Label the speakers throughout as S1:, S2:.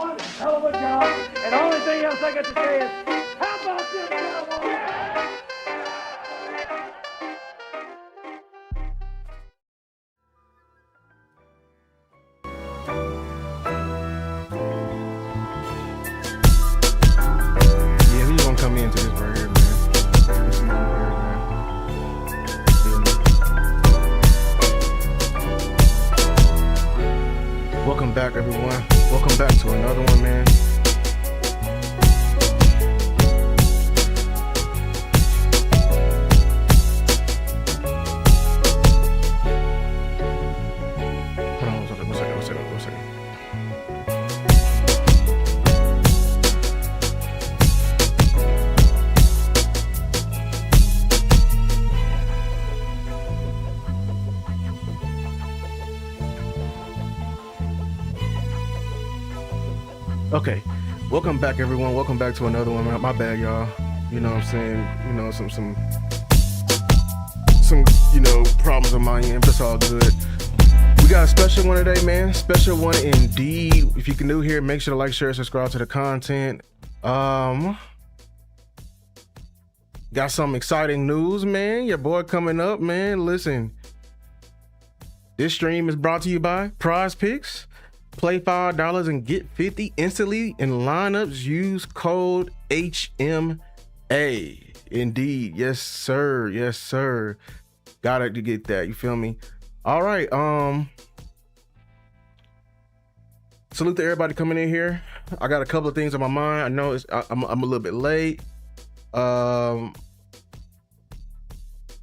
S1: one hell of a job. And the only thing else I got to say is, how about this, Cowboys?
S2: Yeah, we gonna come into this right here, man. This is right here, man. Welcome back, everyone. Welcome back to another one, man. Hold on, one second. Okay, welcome back, everyone. Welcome back to another one. My bad, y'all. You know what I'm saying? You know, some problems on my end, but it's all good. We got a special one today, man. Special one indeed. If you're new here, make sure to like, share, subscribe to the content. Got some exciting news, man. Your boy coming up, man. Listen, this stream is brought to you by Prize Picks. Play $5 and get 50 instantly in lineups. Use code HMA. Indeed. Yes, sir. Yes, sir. Gotta get that. You feel me? All right. Salute to everybody coming in here. I got a couple of things on my mind. I know I'm a little bit late. A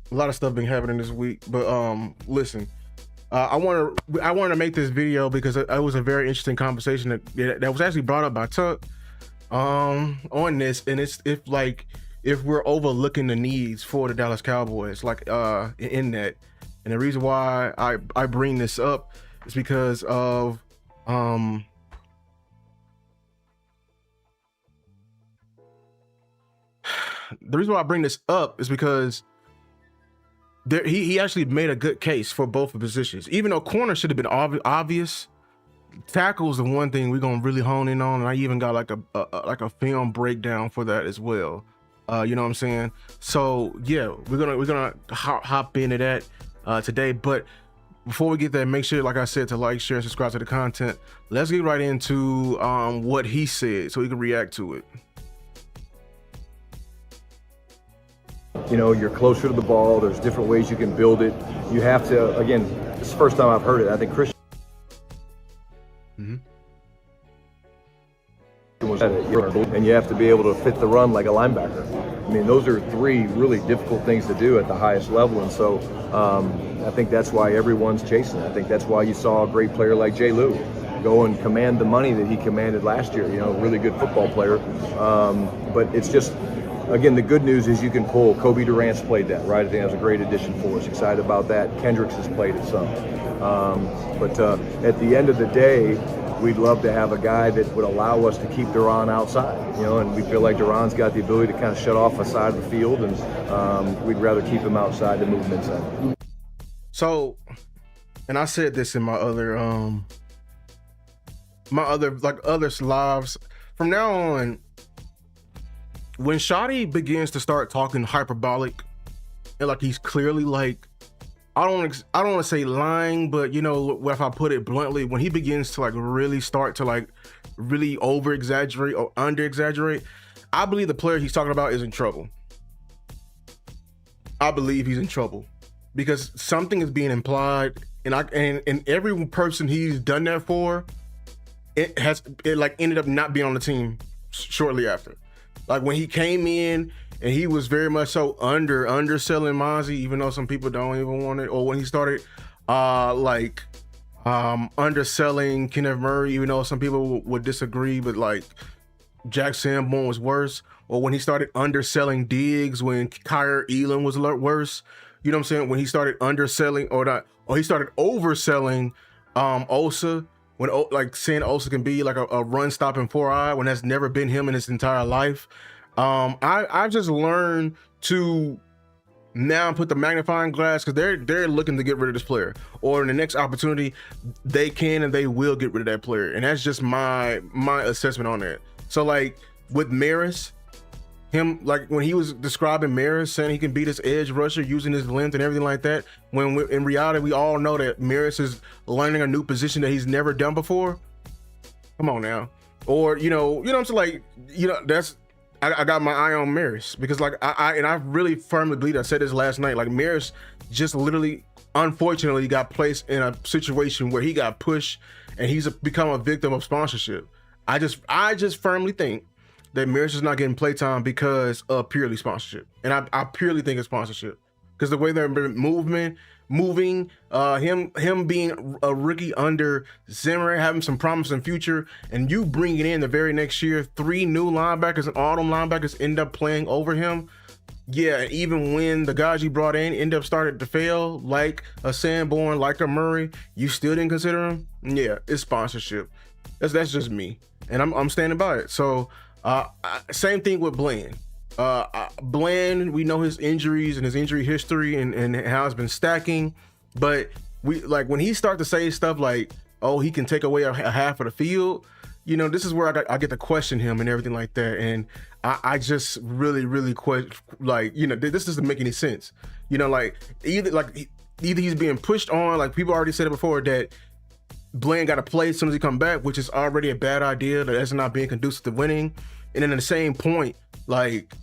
S2: lot of stuff been happening this week, but listen. I want to make this video because it was a very interesting conversation that was actually brought up by Tuck on this, and it's if we're overlooking the needs for the Dallas Cowboys, like in that. And the reason why I bring this up is because of the reason why I bring this up is because he actually made a good case for both positions. Even though corner should have been obvious, tackle is the one thing we're gonna really hone in on, and I even got like a film breakdown for that as well. You know what I'm saying? So yeah, we're gonna hop into that today. But before we get there, make sure, like I said, to like, share, subscribe to the content. Let's get right into what he said so we can react to it.
S3: You know, you're closer to the ball. There's different ways you can build it. You have to, again, this is the first time I've heard it. I think Christian was at it, and you have to be able to fit the run like a linebacker. I mean, those are three really difficult things to do at the highest level, and so I think that's why everyone's chasing it. I think that's why you saw a great player like Jay Lou go and command the money that he commanded last year. You know, really good football player, but it's just, again, the good news is you can pull. Kobe Durant's played that, right? I think that was a great addition for us. Excited about that. Kendricks has played it some. But at the end of the day, we'd love to have a guy that would allow us to keep DaRon outside, you know, and we feel like DaRon's got the ability to kind of shut off a side of the field, and we'd rather keep him outside than move him inside.
S2: So, and I said this in my other lives. From now on, when Shotty begins to start talking hyperbolic and like he's clearly like, I don't want to say lying, but you know, if I put it bluntly, when he begins to like really start to like really over exaggerate or under exaggerate, I believe the player he's talking about is in trouble. I believe he's in trouble because something is being implied, and every person he's done that for, it like ended up not being on the team shortly after. Like when he came in and he was very much so underselling Mozzie, even though some people don't even want it, or when he started underselling Kenneth Murray, even though some people would disagree, but like Jack Sanborn was worse, or when he started underselling Diggs when Kyer Elam was a lot worse. You know what I'm saying? When he started underselling or he started overselling Osa, when like saying Osa can be like a run stopping 4-eye when that's never been him in his entire life. I've just learned to now put the magnifying glass, because they're looking to get rid of this player, or in the next opportunity they can and they will get rid of that player. And that's just my assessment on that. So like with Maris, him, like when he was describing Maris, saying he can beat his edge rusher using his length and everything like that, when in reality we all know that Maris is learning a new position that he's never done before. Come on now. Or you know what I'm saying, like, that's, I got my eye on Maris, because like I really firmly believe, I said this last night, like Maris just literally unfortunately got placed in a situation where he got pushed and he's become a victim of sponsorship. I just firmly think that Maris is not getting playtime because of purely sponsorship. And I purely think it's sponsorship. Because the way they're moving, him being a rookie under Zimmer, having some promising future, and you bringing in the very next year 3 new linebackers, and all them linebackers end up playing over him. Yeah, even when the guys you brought in end up started to fail, like a Sanborn, like a Murray, you still didn't consider him. Yeah, it's sponsorship. That's just me, and I'm standing by it. So same thing with Bland. Bland, we know his injuries and his injury history and how it's been stacking, but we, like, when he starts to say stuff like, oh, he can take away a half of the field, this is where I get to question him and everything like that. And I just really question, like, this doesn't make any sense. Like either he's being pushed on, like people already said it before, that Bland got to play as soon as he come back, which is already a bad idea. That's not being conducive to winning. And then at the same point, like,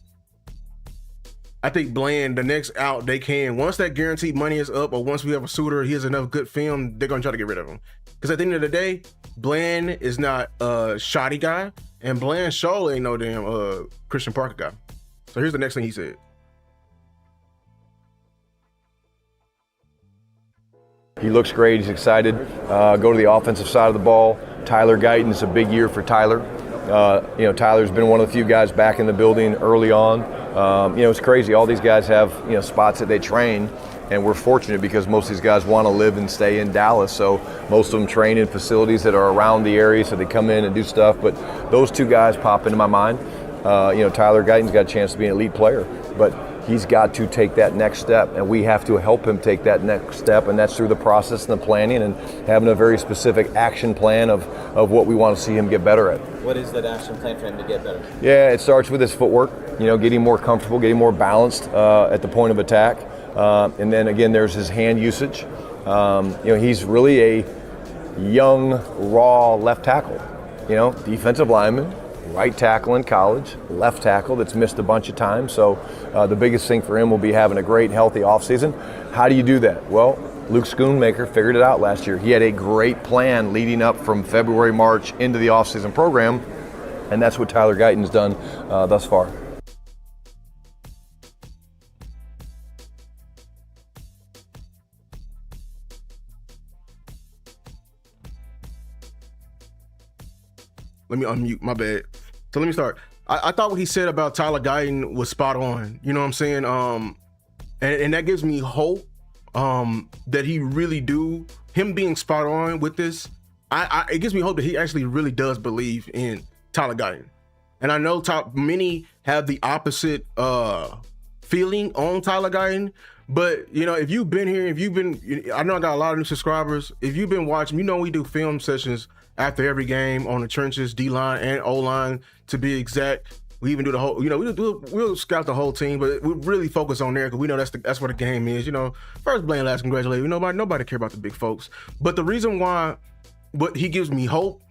S2: I think Bland, the next out they can, once that guaranteed money is up, or once we have a suitor, he has enough good film, they're gonna try to get rid of him. Because at the end of the day, Bland is not a shoddy guy, and Bland surely ain't no damn Christian Parker guy. So here's the next thing he said.
S3: He looks great. He's excited. Go to the offensive side of the ball. Tyler Guyton, it's a big year for Tyler. Tyler's been one of the few guys back in the building early on. It's crazy. All these guys have, spots that they train, and we're fortunate because most of these guys want to live and stay in Dallas. So most of them train in facilities that are around the area, so they come in and do stuff. But those 2 guys pop into my mind. Tyler Guyton's got a chance to be an elite player, but he's got to take that next step, and we have to help him take that next step, and that's through the process and the planning and having a very specific action plan of what we want to see him get better at.
S4: What is that action plan for him to get better?
S3: Yeah, it starts with his footwork, getting more comfortable, getting more balanced at the point of attack. And then again, there's his hand usage. He's really a young, raw left tackle, defensive lineman, right tackle in college, left tackle that's missed a bunch of times. So the biggest thing for him will be having a great, healthy offseason. How do you do that? Well, Luke Schoonmaker figured it out last year. He had a great plan leading up from February, March into the offseason program, and that's what Tyler Guyton's done thus far.
S2: Let me unmute, my bad. So let me start. I thought what he said about Tyler Guyton was spot on. You know what I'm saying? And that gives me hope that he really do, him being spot on with this, it gives me hope that he actually really does believe in Tyler Guyton. And I know many have the opposite feeling on Tyler Guyton, but if you've been here, I know I got a lot of new subscribers. If you've been watching, we do film sessions after every game on the trenches, D-line and O-line to be exact. We even do the whole, we'll scout the whole team, but we really focus on there because we know that's what the game is. First Bland, last congratulate. Nobody care about the big folks. But the reason why, what he gives me hope,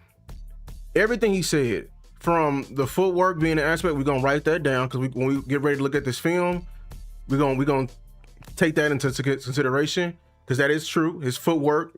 S2: everything he said, from the footwork being an aspect, we're gonna write that down because when we get ready to look at this film, we're gonna take that into consideration because that is true. His footwork,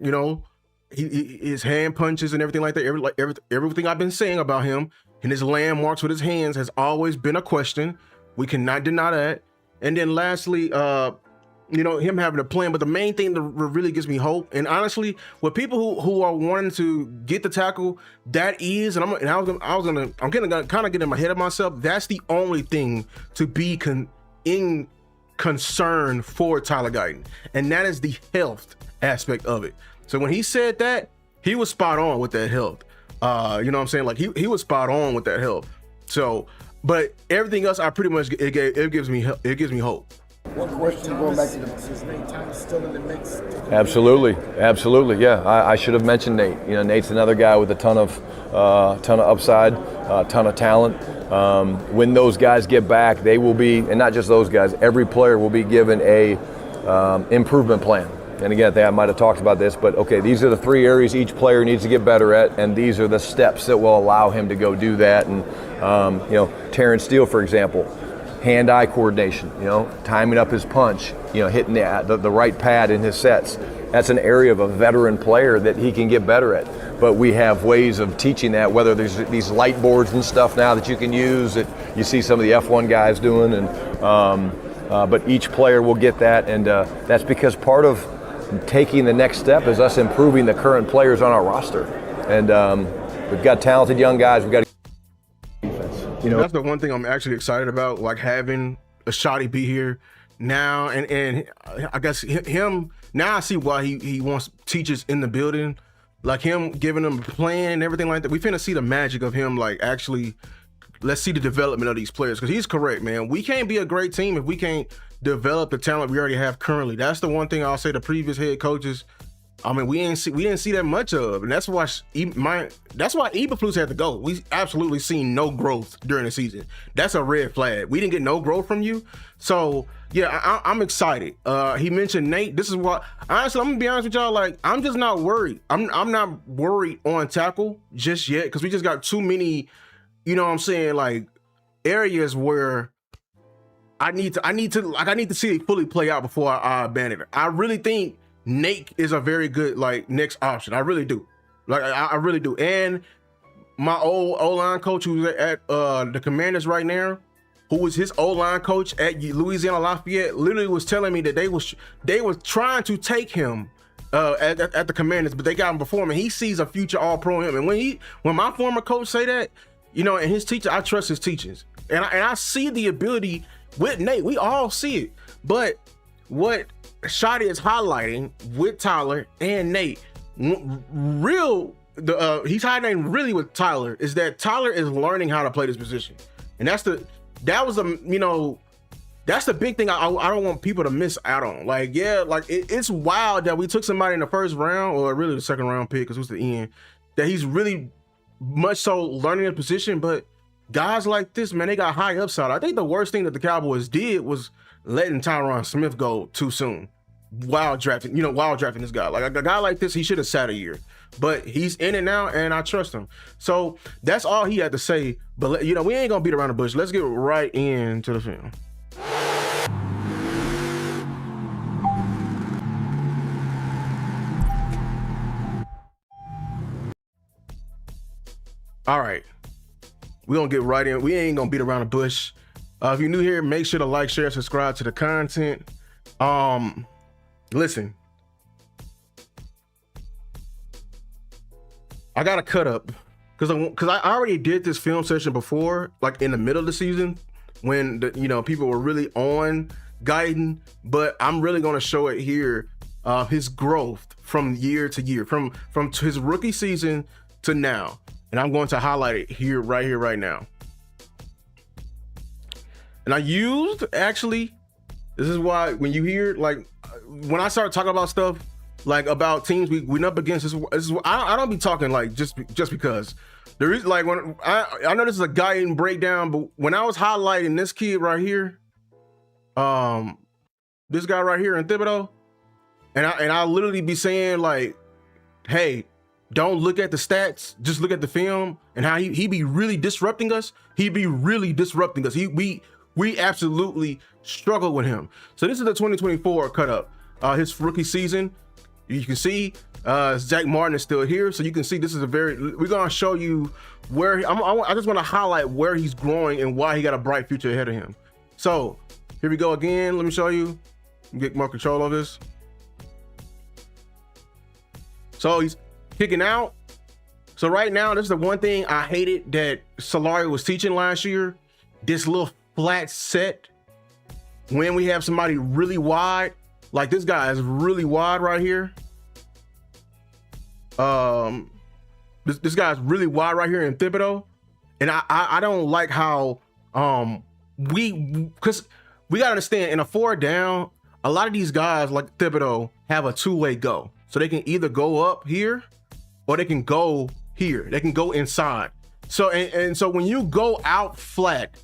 S2: his hand punches and everything like that. Everything I've been saying about him and his landmarks with his hands has always been a question. We cannot deny that. And then lastly, him having a plan. But the main thing that really gives me hope, and honestly, with people who are wanting to get the tackle, that is, I'm gonna kind of get in my head of myself. That's the only thing to be in concern for Tyler Guyton, and that is the health aspect of it. So when he said that, he was spot on with that health. You know what I'm saying? Like he was spot on with that health. So, but everything else, I pretty much it gives me hope.
S5: One question going back to is Nate Thomas still in the mix?
S3: Absolutely. Yeah, I should have mentioned Nate. You know, Nate's another guy with a ton of upside, a ton of talent. When those guys get back, they will be, and not just those guys, every player will be given a improvement plan. And again, I think I might have talked about this, but okay, these are the 3 areas each player needs to get better at, and these are the steps that will allow him to go do that. And Terrence Steele, for example, hand-eye coordination, timing up his punch, hitting the right pad in his sets. That's an area of a veteran player that he can get better at. But we have ways of teaching that, whether there's these light boards and stuff now that you can use that you see some of the F1 guys doing, and but each player will get that, and that's because part of taking the next step is us improving the current players on our roster. And we've got talented young guys. We've got defense.
S2: That's the one thing I'm actually excited about, like having a Shotty be here now, and I guess him now. I see why he wants teachers in the building, like him giving them a plan and everything like that. We finna see the magic of him, like actually. Let's see the development of these players, because he's correct, man. We can't be a great team if we can't develop the talent we already have currently. That's the one thing I'll say to previous head coaches. I mean, we didn't see that much of, and that's why Eberflus had to go. We absolutely seen no growth during the season. That's a red flag. We didn't get no growth from you. So yeah, I'm excited. He mentioned Nate. This is what, honestly, I'm gonna be honest with y'all. Like, I'm just not worried. I'm not worried on tackle just yet, because we just got too many. You know what I'm saying? Like, areas where I need to see it fully play out before I abandon it. I really think Nate is a very good, like, next option. I really do. Like, I really do. And my old O-line coach who's at the Commanders right now, who was his O-line coach at Louisiana Lafayette, literally was telling me that they were trying to take him at the Commanders, but they got him before him, and he sees a future All-Pro in him. And when my former coach say that, and his teacher, I trust his teachings, and I see the ability with Nate. We all see it. But what Shotty is highlighting with Tyler and Nate, he's highlighting really with Tyler, is that Tyler is learning how to play this position, and that's the big thing I don't want people to miss out on. Like, yeah, like it's wild that we took somebody in the first round, or really the second round pick, because it was the end, that he's really much so learning the position. But guys like this, man, they got high upside. I think the worst thing that the Cowboys did was letting Tyron Smith go too soon while drafting this guy. Like, a guy like this, he should have sat a year, but he's in it now, and I trust him. So that's all he had to say. But we ain't gonna beat around the bush. Let's get right into the film. All right, we're gonna get right in. We ain't gonna beat around the bush. If you're new here, make sure to like, share, subscribe to the content. Listen, I got to cut up because I already did this film session before, like in the middle of the season when people were really on Guyton, but I'm really gonna show it here, his growth from year to year, from his rookie season to now. And I'm going to highlight it right now. And I used, actually, this is why when you hear, like, when I start talking about stuff, like about teams we went up against, I don't be talking like just because. There is, like, when I know this is a Guyton breakdown, but when I was highlighting this kid right here, this guy right here in Thibodeau, and I literally be saying, like, hey, don't look at the stats, just look at the film, and how he be really disrupting us. He be really disrupting us. We absolutely struggle with him. So this is the 2024 cut up. His rookie season, you can see Zach Martin is still here. So you can see this is we're gonna show you where I just wanna highlight where he's growing and why he got a bright future ahead of him. So here we go again. Let me show you, get more control of this. So he's kicking out. So right now, this is the one thing I hated that Solari was teaching last year. This little flat set when we have somebody really wide, like this guy is really wide right here. This guy's really wide right here in Thibodeau, and I don't like how because we got to understand in a 4th down, a lot of these guys like Thibodeau have a two-way go. So they can either go up here or they can go here. They can go inside. So, and so when you go out flat,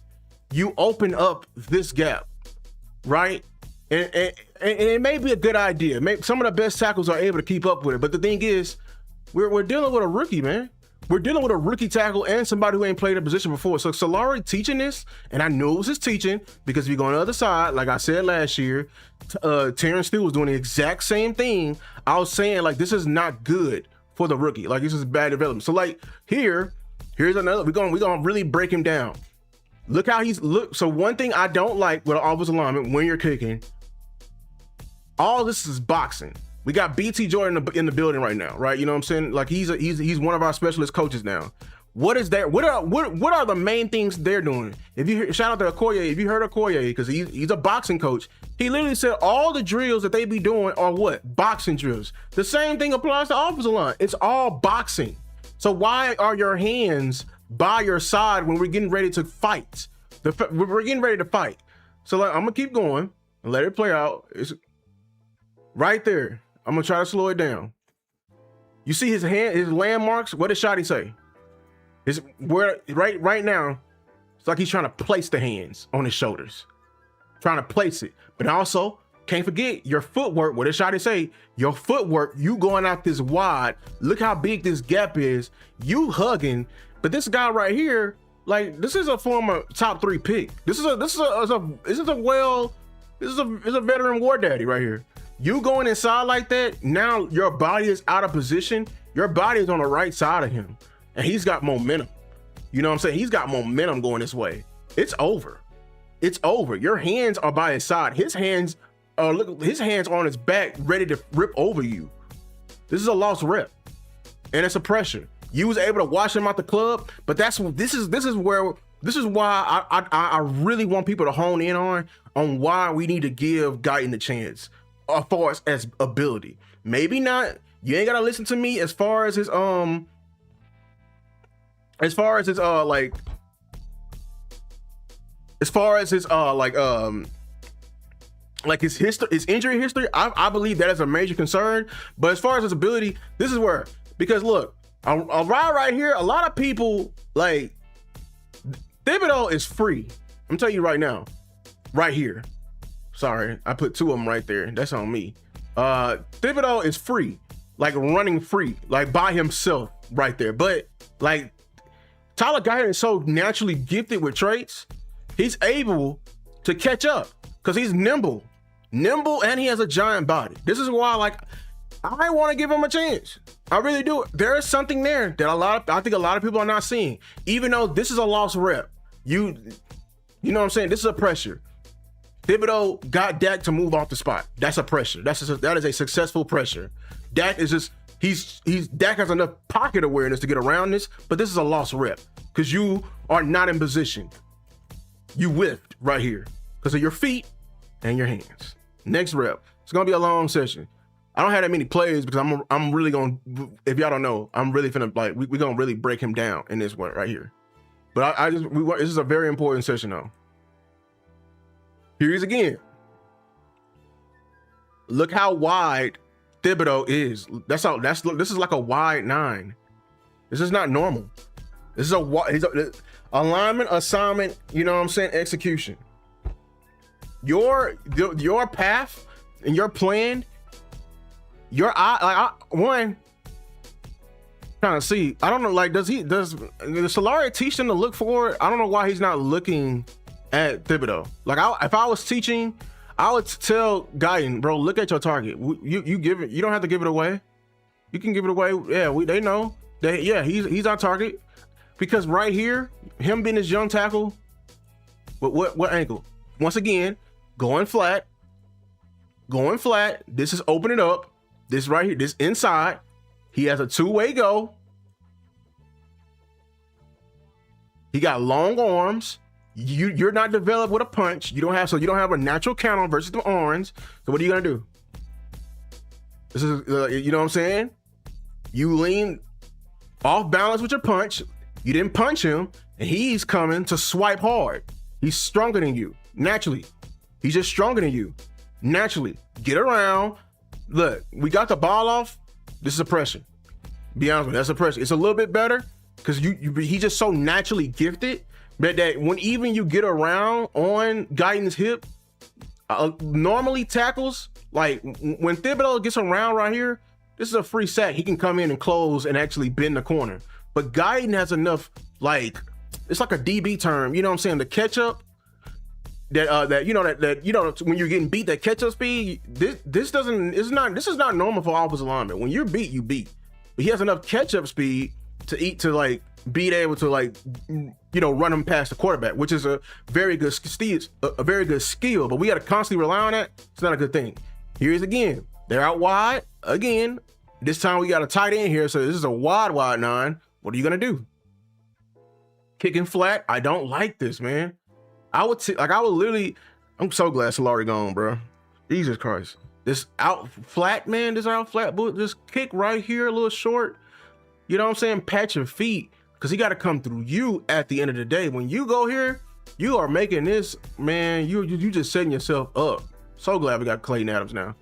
S2: you open up this gap, right? And it may be a good idea. Maybe some of the best tackles are able to keep up with it. But the thing is, we're dealing with a rookie, man. We're dealing with a rookie tackle and somebody who ain't played a position before. So Solari teaching this, and I knew it was his teaching because if you go on the other side, like I said last year, Terrence Steele was doing the exact same thing. I was saying, like, this is not good for the rookie. Like, this is bad development. So, like, here's another. We're gonna really break him down. Look how So one thing I don't like with an offensive lineman when you're kicking, all this is boxing. We got BT Jordan in the building right now, right? You know what I'm saying? Like he's one of our specialist coaches now. What is that? What are the main things they're doing? If you shout out to Okoye, if you heard Okoye, because he's a boxing coach, he literally said all the drills that they be doing are what? Boxing drills. The same thing applies to offensive line. It's all boxing. So why are your hands by your side when we're getting ready to fight? We're getting ready to fight. So like, I'm gonna keep going and let it play out. It's right there. I'm gonna try to slow it down. You see his hand, his landmarks. What did Shotty say? Right now, it's like he's trying to place the hands on his shoulders, trying to place it. But also, can't forget your footwork. What did Shotty say? Your footwork. You going out this wide. Look how big this gap is. You hugging. But this guy right here, like this is a former top 3 pick. This is a veteran war daddy right here. You going inside like that, now your body is out of position. Your body is on the right side of him. And he's got momentum. You know what I'm saying? He's got momentum going this way. It's over. It's over. Your hands are by his side. His hands are on his back, ready to rip over you. This is a lost rep. And it's a pressure. You was able to wash him out the club, but this is why I really want people to hone in on why we need to give Guyton the chance. As far as ability, maybe not. You ain't gotta listen to me as far as his his history, his injury history. I believe that is a major concern. But as far as his ability, this is where, because look, right here, a lot of people like Thibodeau is free. I'm telling you right now, right here. Sorry, I put 2 of them right there. That's on me. Thibodeau is free, like running free, like by himself right there. But like Tyler Guyton is so naturally gifted with traits, he's able to catch up because he's nimble, and he has a giant body. This is why, like, I want to give him a chance. I really do. There is something there that I think a lot of people are not seeing. Even though this is a lost rep, you know what I'm saying? This is a pressure. Thibodeau got Dak to move off the spot. That's a pressure. That is a successful pressure. Dak is just Dak has enough pocket awareness to get around this, but this is a lost rep because you are not in position. You whiffed right here because of your feet and your hands. Next rep. It's gonna be a long session. I don't have that many plays because I'm really gonna. If y'all don't know, I'm really finna like we're gonna really break him down in this one right here. But this is a very important session though. Here he is again. Look how wide Thibodeau is. This is like a wide 9. This is not normal. This is alignment, assignment, you know what I'm saying, execution. Your path and your plan, trying to see. I don't know, like, does Solari teach them to look for it? I don't know why he's not looking at Thibodeau. Like, if I was teaching, I would tell Guyton, bro, look at your target. You give it. You don't have to give it away. You can give it away. Yeah, they know. He's our target. Because right here, him being this young tackle, what angle? Once again, going flat. This is opening up. This right here, this inside. He has a 2-way go. He got long arms. You're not developed with a punch. You don't have a natural counter versus the arms. So what are you gonna do? This is you know what I'm saying? You lean off balance with your punch. You didn't punch him, and he's coming to swipe hard. He's stronger than you naturally. He's just stronger than you. Naturally, get around. Look, we got the ball off. This is oppression. Be honest with you, that's oppression. It's a little bit better because he's just so naturally gifted that when even you get around on Guyton's hip, normally tackles, like when Thibodeau gets around right here, this is a free sack. He can come in and close and actually bend the corner. But Guyton has enough, like, it's like a DB term, you know what I'm saying? The catch up that when you're getting beat, that catch up speed, this is not normal for offensive linemen. When you're beat, you beat. But he has enough catch up speed to be able to run him past the quarterback, which is a very good skill. But we got to constantly rely on that. It's not a good thing. Here's again. They're out wide again. This time we got a tight end here, so this is a wide 9. What are you gonna do? Kicking flat. I don't like this, man. I'm so glad Solari gone, bro. Jesus Christ. This out flat, man. But just kick right here, a little short. You know what I'm saying? Pat your feet, because he got to come through you at the end of the day. When you go here, you are making this, man. You just setting yourself up. So glad we got Clayton Adams now.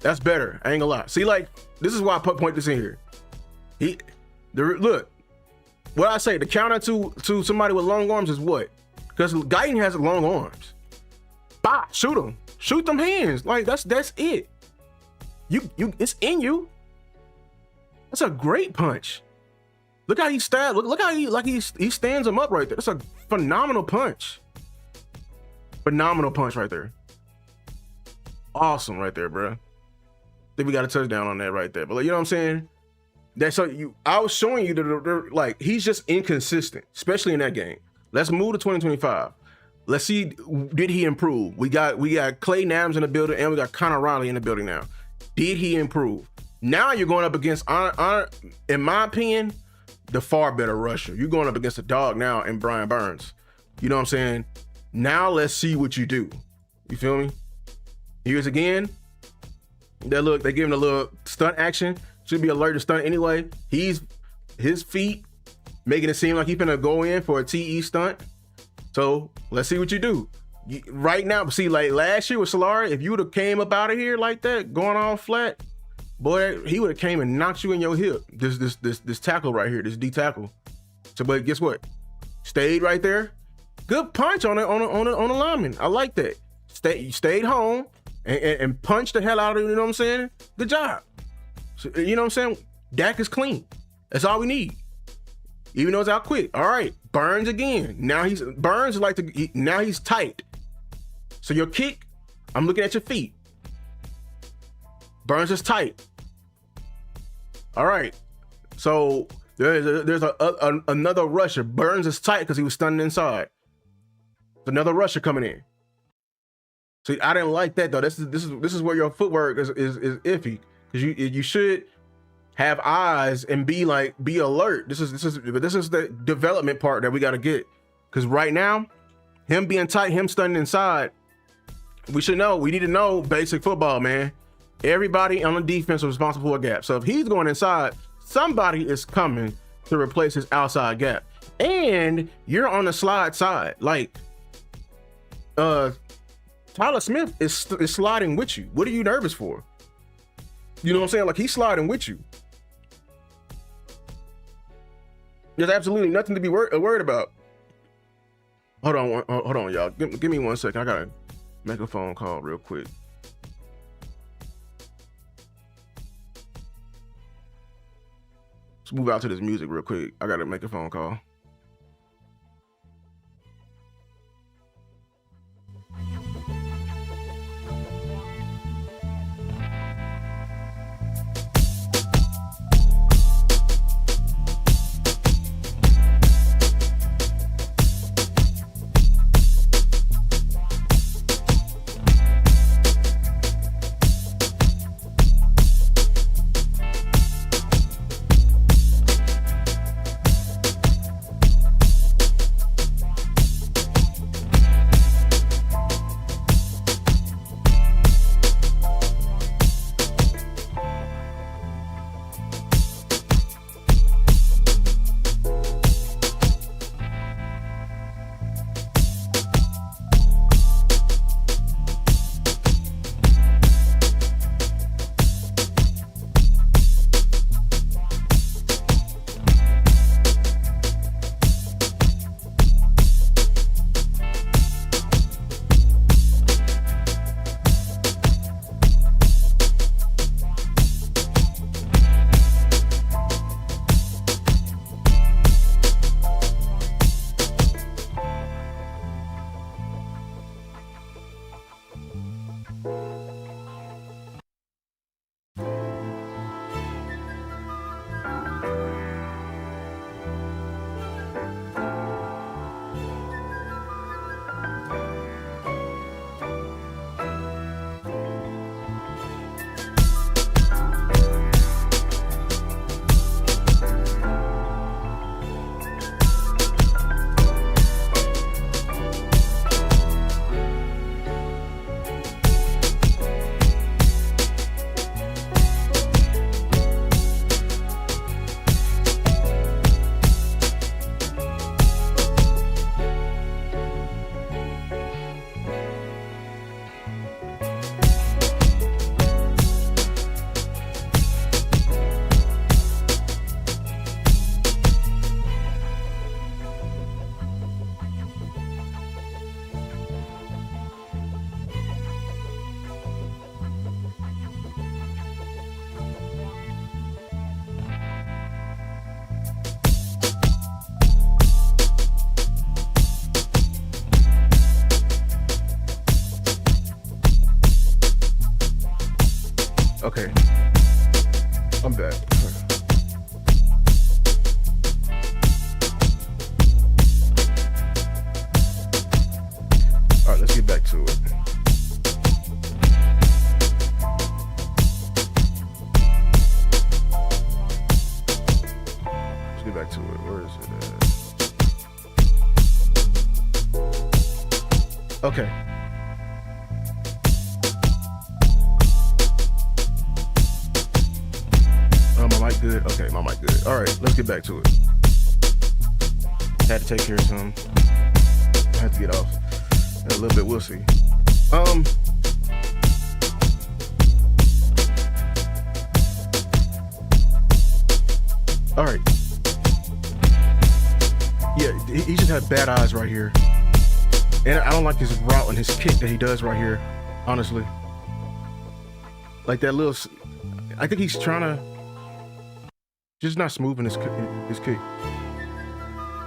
S2: That's better. I ain't gonna lie. See, like, this is why I point this in here. Look, what I say, the counter to somebody with long arms is what? Because Guyton has long arms. Bah, shoot him. Shoot them hands. Like, that's it. It's in you. That's a great punch. Look how he stabs. Look how he stands him up right there. That's a phenomenal punch. Phenomenal punch right there. Awesome right there, bro. I think we got a touchdown on that right there. But you know what I'm saying? I was showing you like, he's just inconsistent, especially in that game. Let's move to 2025. Let's see, did he improve? We got Clayton Adams in the building, and we got Connor Riley in the building now. Did he improve? Now you're going up against, in my opinion, the far better rusher. You're going up against the dog now in Brian Burns. You know what I'm saying? Now let's see what you do. You feel me? Here's again. They give him a little stunt action. Should be alert to stunt anyway. His feet making it seem like he's gonna go in for a TE stunt. So let's see what you do. Right now, see, like last year with Solari, if you would have came up out of here like that, going all flat, boy, he would have came and knocked you in your hip. This tackle right here, this D tackle. So, but guess what? Stayed right there. Good punch on the lineman. I like that. Stayed home and punched the hell out of it. You know what I'm saying? Good job. So, you know what I'm saying? Dak is clean. That's all we need. Even though it's out quick. All right, Burns again. Now he's tight. So your kick, I'm looking at your feet. Burns is tight. All right. So there's another rusher. Burns is tight because he was stunning inside. There's another rusher coming in. See, I didn't like that though. This is where your footwork is iffy, because you should have eyes and be alert. This is the development part that we got to get, because right now, him being tight, him stunning inside, we need to know basic football, man. Everybody on the defense is responsible for a gap. So if he's going inside, somebody is coming to replace his outside gap, and you're on the slide side. Like Tyler Smith is sliding with you. What are you nervous for? You know what I'm saying? Like, he's sliding with you. There's absolutely nothing to be worried about. Hold on, y'all. Give me 1 second. I gotta make a phone call real quick. Let's move out to this music real quick. I gotta make a phone call. back to it. Let's get back to it. Where is it at? Okay. My mic good? Okay, my mic good. All right, let's get back to it. Had to take care of some. I had to get off a little bit. We'll see. All right. Yeah, he just had bad eyes right here, and I don't like his route and his kick that he does right here. Honestly, like that little. I think he's trying to. Just not smooth in his kick.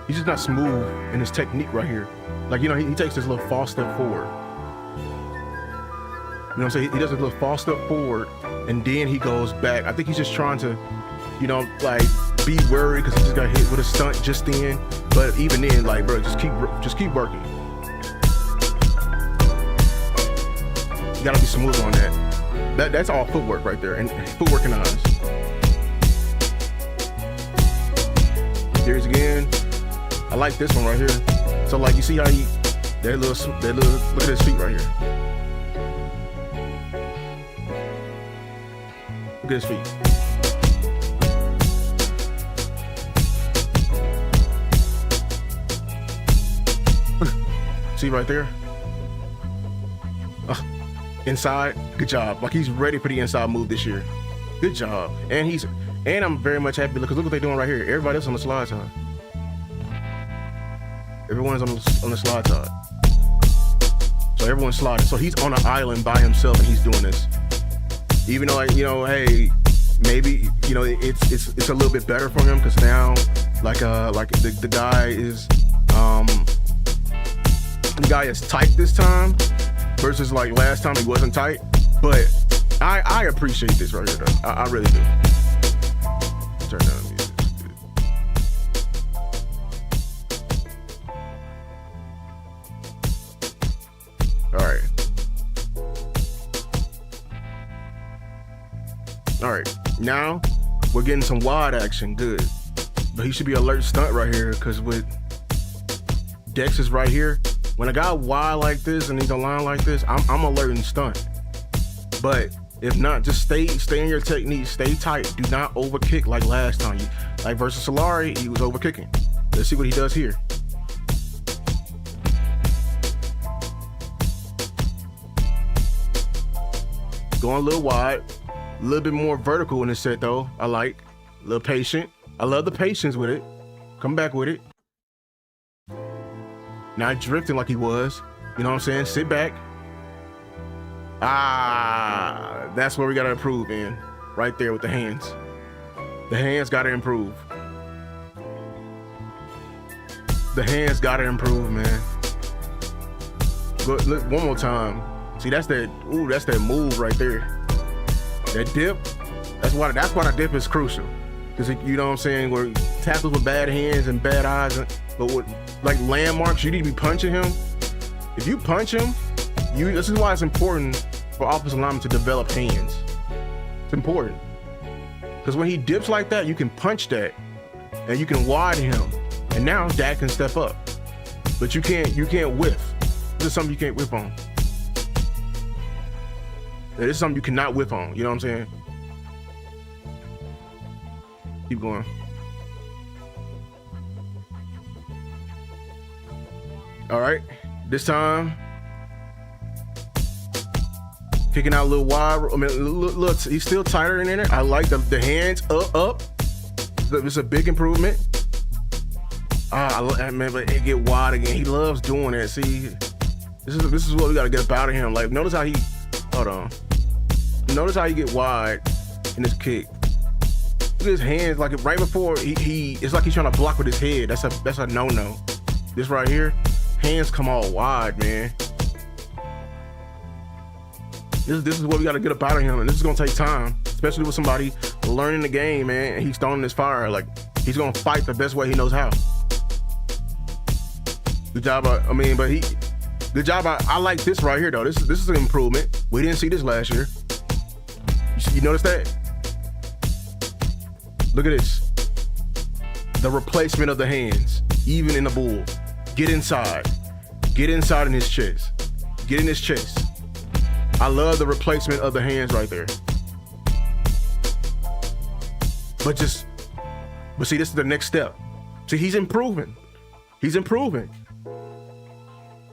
S2: He's just not smooth in his technique right here. Like, you know, he takes this little false step forward. You know what I'm saying? He does a little false step forward, and then he goes back. I think he's just trying to, you know, like, be worried because he just got hit with a stunt just then. But even then, like, bro, just keep working. You gotta be smooth on that. That's all footwork right there, and footwork and eyes. Here's again. I like this one right here. So like you see how that little look at his feet right here. Look at his feet. See right there? Inside, good job. Like he's ready for the inside move this year. Good job. And I'm very much happy because look what they're doing right here. Everybody else on the slide side. Everyone's on the slide side. So everyone's sliding. So he's on an island by himself and he's doing this. Even though, like, you know, hey, maybe, you know, it's a little bit better for him because now, like the guy is tight this time versus like last time he wasn't tight. But I appreciate this right here though. I really do. Turn down the music. All right. Now we're getting some wide action. Good. But he should be alert stunt right here because with Dex is right here. When a guy wide like this and he's a line like this, I'm alert and stunt. But if not, just stay in your technique, stay tight. Do not overkick like last time. Like versus Solari, he was overkicking. Let's see what he does here. Going a little wide, a little bit more vertical in this set though. I like, a little patient. I love the patience with it. Come back with it. Not drifting like he was. You know what I'm saying? Sit back. That's where we gotta improve in. Right there with the hands. The hands gotta improve. The hands gotta improve, man. Look, one more time. See, that's that move right there. That dip, that's why the dip is crucial. Because you know what I'm saying, where tackles with bad hands and bad eyes, but with like landmarks, you need to be punching him. If you punch him, this is why it's important for offensive linemen to develop hands. It's important. Because when he dips like that, you can punch that and you can widen him. And now Dak can step up. But you can't whiff. This is something you can't whiff on. This is something you cannot whiff on. You know what I'm saying? Keep going. All right. This time, kicking out a little wide. I mean, look, he's still tighter in there. I like the hands up. It's a big improvement. Man, but it get wide again. He loves doing that. See, this is what we gotta get up out of him. Like, notice how hold on. Notice how he get wide in his kick. Look at his hands. Like right before it's like he's trying to block with his head. That's a no-no. This right here, hands come all wide, man. This is what we got to get up out of him, and this is gonna take time, especially with somebody learning the game, man. And he's throwing this fire. Like, he's gonna fight the best way he knows how. Good job. But Good job. I like this right here, though. This is an improvement. We didn't see this last year. You notice that? Look at this. The replacement of the hands, even in the bull. Get inside. Get inside in his chest. Get in his chest. I love the replacement of the hands right there. But see, this is the next step. See, he's improving. He's improving.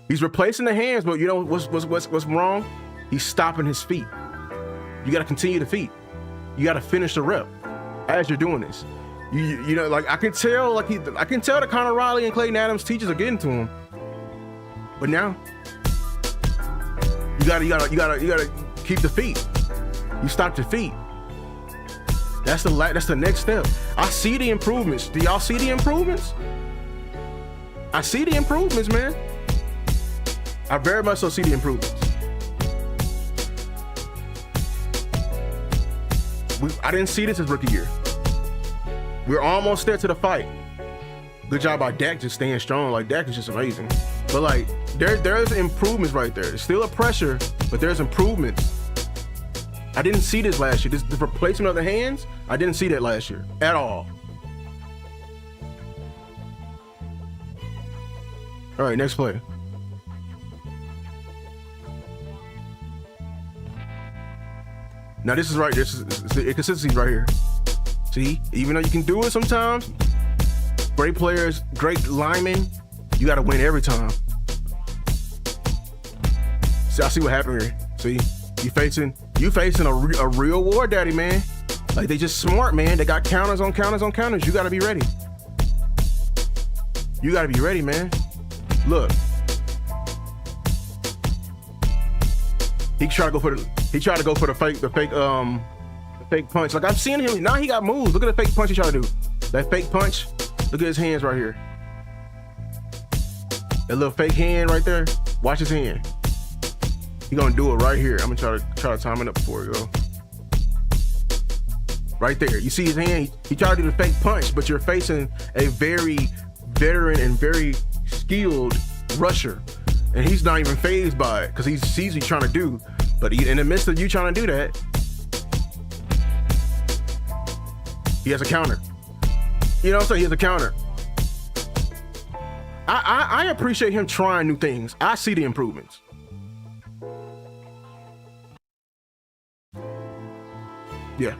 S2: He's replacing the hands, but you know what's wrong? He's stopping his feet. You got to continue the feet. You got to finish the rep as you're doing this. You know, like I can tell that Connor Riley and Clayton Adams teachers are getting to him. But now you gotta keep the feet. You stop your feet. That's the next step. I see the improvements. Do y'all see the improvements? I see the improvements, man. I very much so see the improvements. I didn't see this his rookie year. We're almost there to the fight. Good job by Dak just staying strong. Like, Dak is just amazing. But like, there's improvements right there. It's still a pressure, but there's improvements. I didn't see this last year. The replacement of the hands, I didn't see that last year at all. All right, next play. Now this is right. This is the inconsistency right here. See, even though you can do it sometimes, great players, great linemen, you got to win every time. See, I see what happened here. See, you facing a real war daddy, man. Like, they just smart, man. They got counters on counters on counters. You got to be ready. You got to be ready, man. Look, he tried to go for the fake punch. Like, I'm seeing him now. He got moves. Look at the fake punch he tried to do. That fake punch. Look at his hands right here. That little fake hand right there. Watch his hand. He gonna do it right here. I'm gonna try to time it up before we go. Right there. You see his hand? He tried to do the fake punch, but you're facing a very veteran and very skilled rusher, and he's not even fazed by it because he sees what he's trying to do. But in the midst of you trying to do that, he has a counter. You know what I'm saying? He has a counter. I appreciate him trying new things. I see the improvements. Yeah.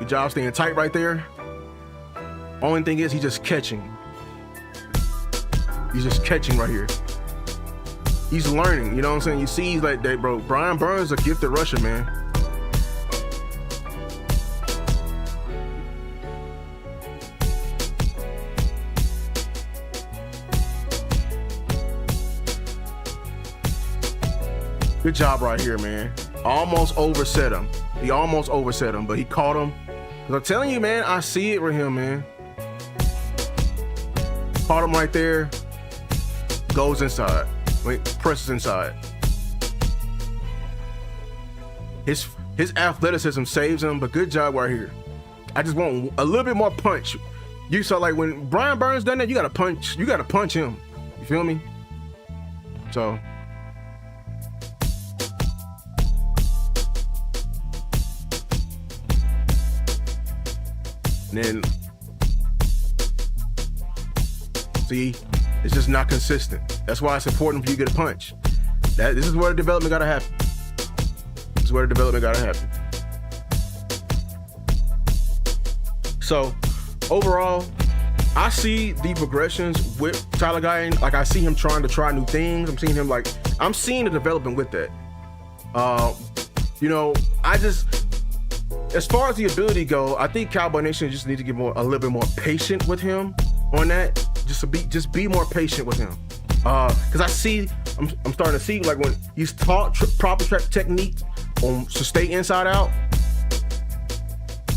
S2: Good job staying tight right there. Only thing is, he's just catching. He's just catching right here. He's learning, you know what I'm saying? You see, he's like that, bro. Brian Burns is a gifted rusher, man. Good job right here, man. Almost overset him. He almost overset him, but he caught him. Cause I'm telling you, man, I see it with him, man. Caught him right there. Goes inside. Wait, presses inside. His athleticism saves him, but good job right here. I just want a little bit more punch. You saw, like, when Brian Burns done that, you gotta punch him. You feel me? So. And then, see, it's just not consistent. That's why it's important for you to get a punch. This is where the development gotta happen. This is where the development gotta happen. So, overall, I see the progressions with Tyler Guyton. Like, I see him trying to try new things. I'm seeing the development with that. You know, as far as the ability go, I think Cowboy Nation just need to get a little bit more patient with him on that. Just be more patient with him. Cause I'm starting to see, like, when he's taught proper technique to stay inside out,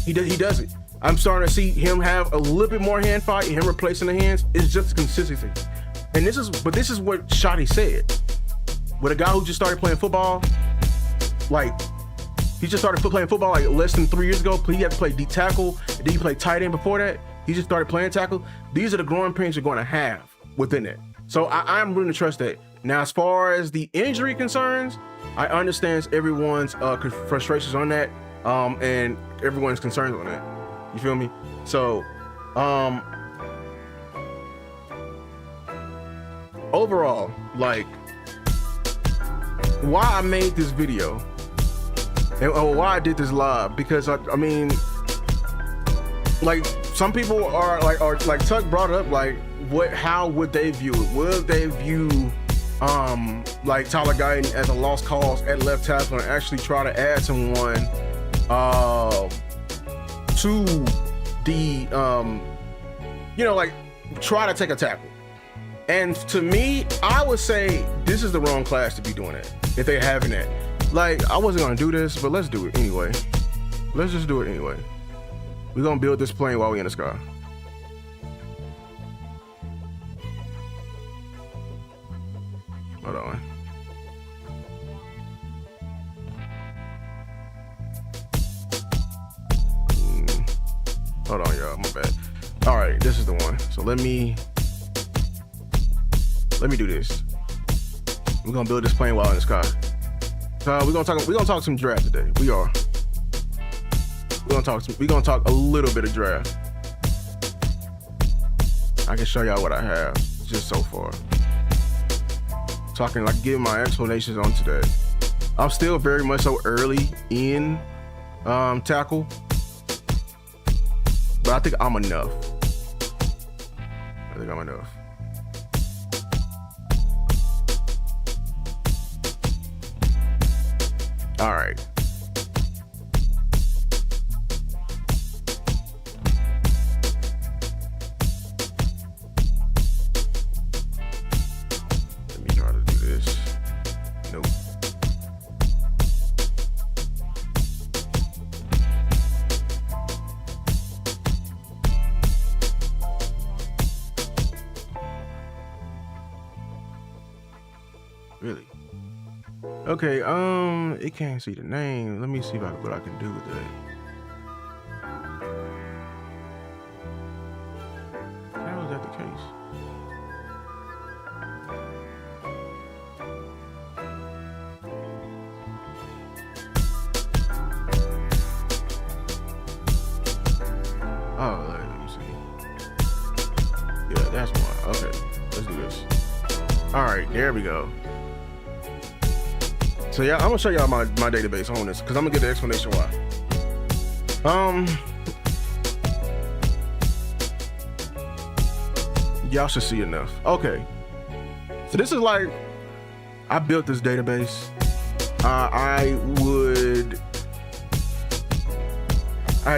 S2: he does it. I'm starting to see him have a little bit more hand fight, him replacing the hands. It's just consistency. And this is what Schotty said. With a guy who just started playing football, like, He just started playing football like less than 3 years ago. He had to play D tackle, and then he played tight end before that. He just started playing tackle. These are the growing pains you're going to have within it. So I'm willing to trust that. Now, as far as the injury concerns, I understand everyone's frustrations on that, and everyone's concerns on that. You feel me? So, overall, like, why I made this video and why I did this live, because I mean, like, some people are like Tuck brought up, like, how would they view it? Would they view like Tyler Guyton as a lost cause at left tackle and actually try to add someone to the like try to take a tackle? And to me, I would say this is the wrong class to be doing it if they're having it. Like, I wasn't gonna do this, but let's do it anyway. Let's just do it anyway. We're gonna build this plane while we're in the sky. Hold on. Hold on, y'all, my bad. All right, this is the one. So let me do this. We're gonna build this plane while in the sky. We're gonna talk some draft today. We are. We're gonna talk a little bit of draft. I can show y'all what I have just so far. So I can like give my explanations on today. I'm still very much so early in tackle, but I think I'm enough. All right. Let me try to do this. Nope. Really? Okay, it can't see the name. Let me see what I can do with that. How is that the case? Oh, let me see. Yeah, that's one. Okay, let's do this. All right, there we go. So yeah, I'm gonna show y'all my database on this because I'm gonna get the explanation why. Y'all should see enough. Okay. So this is like, I built this database.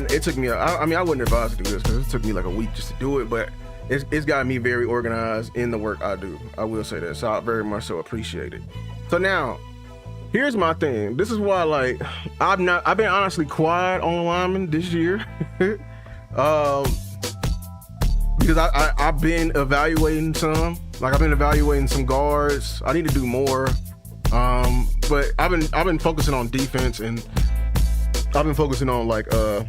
S2: It took me, I mean, I wouldn't advise to do this because it took me like a week just to do it, but it's got me very organized in the work I do. I will say that. So I very much so appreciate it. So now, here's my thing. This is why, like, I've been honestly quiet on linemen this year. Because I've been evaluating some. Like, I've been evaluating some guards. I need to do more. But I've been focusing on defense, and I've been focusing on like the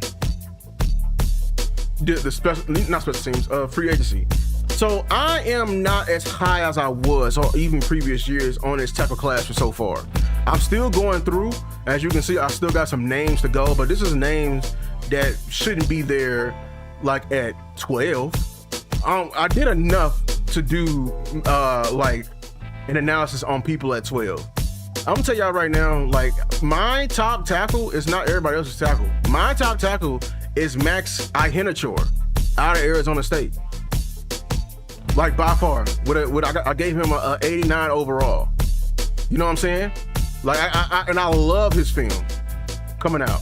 S2: special teams, free agency. So I am not as high as I was, or even previous years, on this tackle class for so far. I'm still going through. As you can see, I still got some names to go, but this is names that shouldn't be there like at 12. I did enough to do like an analysis on people at 12. I'm gonna tell y'all right now, like, my top tackle is not everybody else's tackle. My top tackle is Max Ihenachor out of Arizona State. Like, by far. I gave him a 89 overall. You know what I'm saying? Like, I love his film coming out.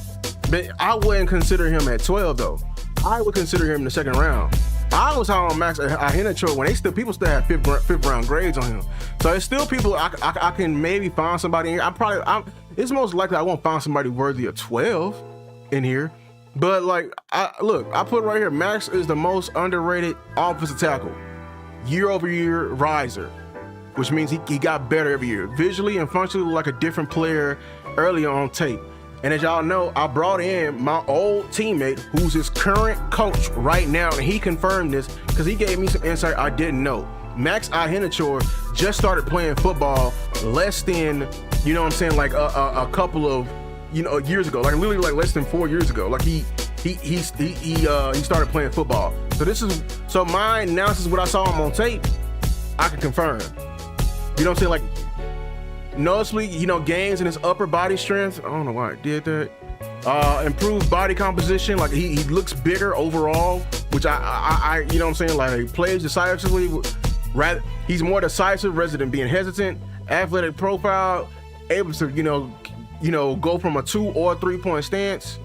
S2: But I wouldn't consider him at 12 though. I would consider him in the second round. I was high on Max Ihenachor when people still have fifth round grades on him. So it's still people I can maybe find somebody in here. It's most likely I won't find somebody worthy of 12 in here. But like, I put it right here. Max is the most underrated offensive tackle. Year over year riser, which means he got better every year. Visually and functionally like a different player early on tape. And as y'all know, I brought in my old teammate who's his current coach right now, and he confirmed this because he gave me some insight I didn't know. Max Ihenachor just started playing football less than, you know what I'm saying, like a couple of, years ago, like literally like less than 4 years ago. Like he started playing football. So my analysis, what I saw him on tape, I can confirm. You know what I'm saying? Like, noticeably, gains in his upper body strength. I don't know why I did that. Improved body composition. Like he looks bigger overall, which I you know what I'm saying? Like plays decisively. He's more decisive rather than being hesitant. Athletic profile, able to go from a 2 or 3 point stance.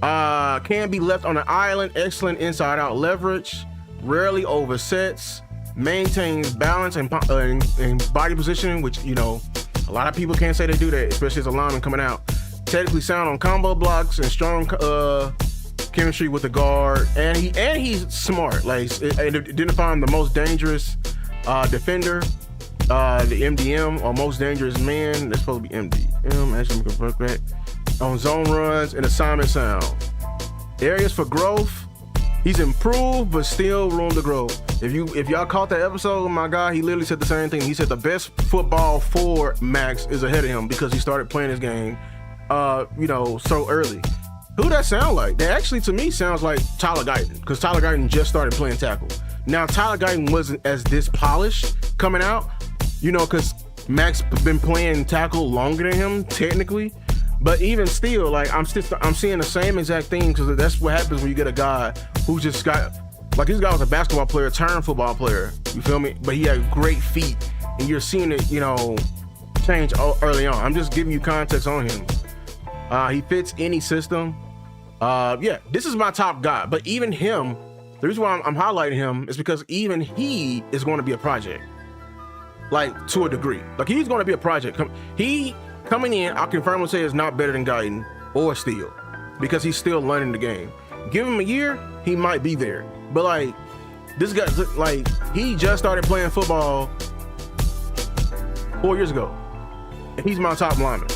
S2: Can be left on an island. Excellent inside out leverage. Rarely oversets. Maintains balance and body positioning, which a lot of people can't say they do that, especially as a lineman coming out. Technically sound on combo blocks and strong chemistry with the guard, and he's smart. Like identifying the most dangerous defender, the MDM or most dangerous man. That's supposed to be MDM. Actually, I'm gonna confirm that. On zone runs and assignment sound. Areas for growth. He's improved, but still room to grow. If y'all caught that episode, my guy, he literally said the same thing. He said the best football for Max is ahead of him because he started playing his game, so early. Who that sound like? That actually, to me, sounds like Tyler Guyton, because Tyler Guyton just started playing tackle. Now, Tyler Guyton wasn't as this polished coming out, because Max been playing tackle longer than him, technically. But even still, like I'm seeing the same exact thing, because that's what happens when you get a guy who just got, like this guy was a basketball player turned football player. You feel me? But he had great feet, and you're seeing it, change early on. I'm just giving you context on him. He fits any system. This is my top guy. But even him, the reason why I'm highlighting him is because even he is going to be a project, like to a degree. Like he's going to be a project. Coming in, I'll confirm and say is not better than Guyton or Steele because he's still learning the game. Give him a year, he might be there. But like this guy, like he just started playing football 4 years ago, and he's my top lineman.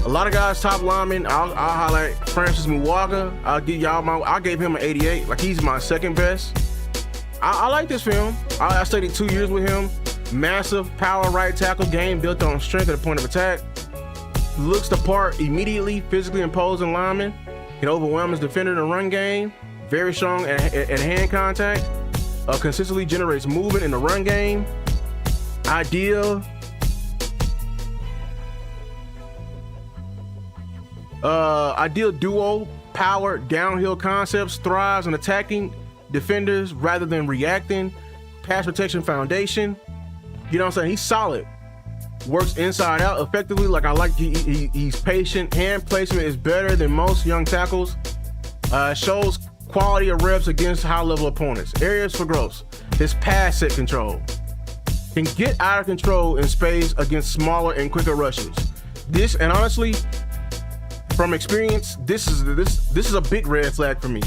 S2: A lot of guys top linemen. I'll highlight Francis Muwaga. I gave him an 88. Like he's my second best. I like this film. I studied 2 years with him. Massive power right tackle game built on strength at the point of attack. Looks the part immediately, physically imposing lineman. Can overwhelm his defender in the run game. Very strong at hand contact. Consistently generates movement in the run game. Ideal duo power downhill concepts. Thrives on attacking defenders rather than reacting. Pass protection foundation. You know what I'm saying? He's solid. Works inside out effectively. Like I like he's patient. Hand placement is better than most young tackles. Shows quality of reps against high level opponents. Areas for growth. His pass set control. Can get out of control in space against smaller and quicker rushes. This, and honestly, from experience, this is a big red flag for me,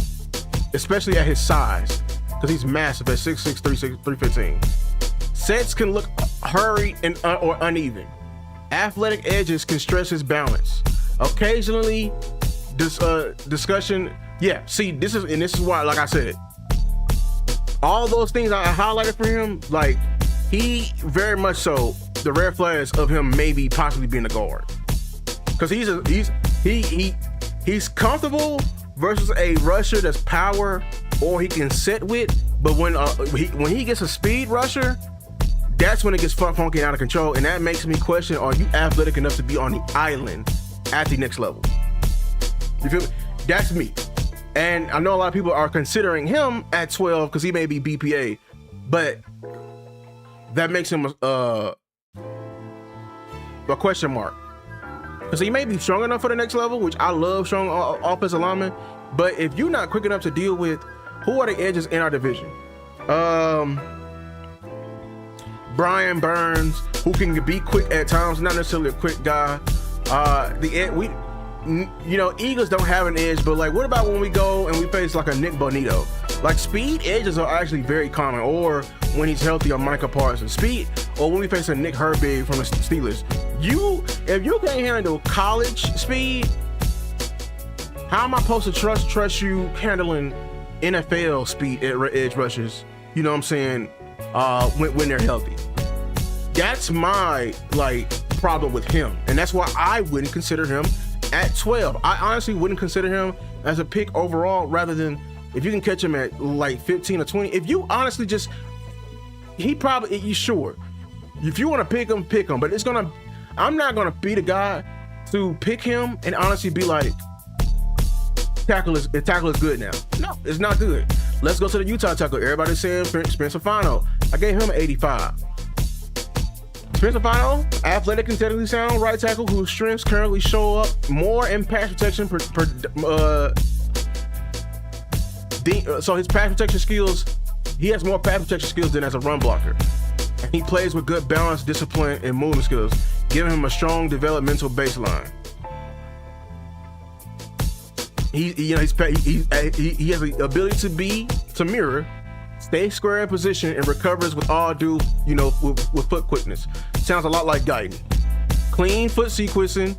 S2: especially at his size, because he's massive at 6'6", 315. Sets can look hurried and or uneven. Athletic edges can stress his balance. Occasionally, discussion. Yeah, see, this is why, like I said, all those things I highlighted for him, like he very much so the red flags of him maybe possibly being a guard, because he's comfortable versus a rusher that's power or he can sit with. But when he gets a speed rusher, that's when it gets funky out of control, and that makes me question: are you athletic enough to be on the island at the next level? You feel me? That's me. And I know a lot of people are considering him at 12 because he may be BPA, but that makes him a question mark. Because he may be strong enough for the next level, which I love strong offensive linemen, but if you're not quick enough to deal with, who are the edges in our division? Brian Burns, who can be quick at times, not necessarily a quick guy. Eagles don't have an edge, but like, what about when we go and we face like a Nick Bonito? Like speed edges are actually very common, or when he's healthy on Micah Parsons. Speed, or when we face a Nick Herbig from the Steelers. If you can't handle college speed, How am I supposed to trust you handling NFL speed edge rushers? You know what I'm saying? When they're healthy. That's my problem with him, and that's why I wouldn't consider him at 12. I honestly wouldn't consider him as a pick overall, rather than if you can catch him at 15 or 20. If you honestly just, you sure. If you want to pick him, but I'm not gonna be the guy to pick him and honestly be like, tackle is good now. No, it's not good. Let's go to the Utah tackle. Everybody's saying Spencer Fano. I gave him an 85. Spencer Fano, athletic and technically sound right tackle whose strengths currently show up more in pass protection so his pass protection skills, he has more pass protection skills than as a run blocker. And he plays with good balance, discipline, and movement skills, giving him a strong developmental baseline. He has the ability to mirror, stay square in position, and recovers with all due, with foot quickness. Sounds a lot like Guyton. Clean foot sequencing,